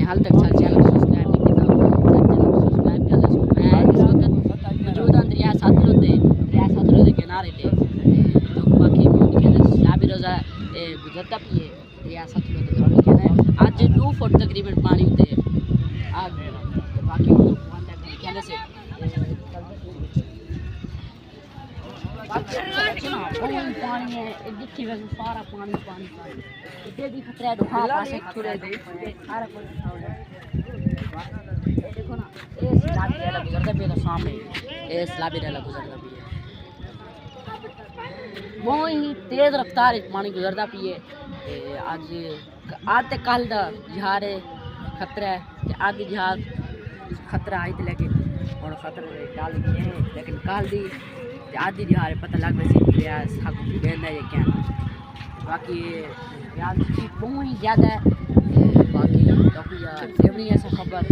हाल तक sir channel को subscribe नहीं किया सर चैनल को सब्सक्राइब कर दो। मैं इस वक्त मौजूद हूँ दरिया सतलुज के किनारे पे तो बाकी सलाबी रोज़ा गुजरता भी है दरिया सतलुज कहना आज 2 फुट तकरीबन पानी होते हैं आज बाकी कहने से पानी है जितनी वैसे सारा पानी पानी इतने भी खतरा है थोड़े सारा देखो ना ये सलाबी रेला गुजरता भी है तो सामने ये सलाबी रेला गुजरता भी है बहुत ही तेज़ रफ्तार पानी गुजरता भी है आज तक कल का जहार खतरा है आगे जहाज खतरा आई तो लेकिन और खतरे डाल दिए हैं लेकिन कल दी आधी जहार पता लग वैसे कहना है क्या बाकी बहुत ही ज़्यादा है बाकी ऐसा खबर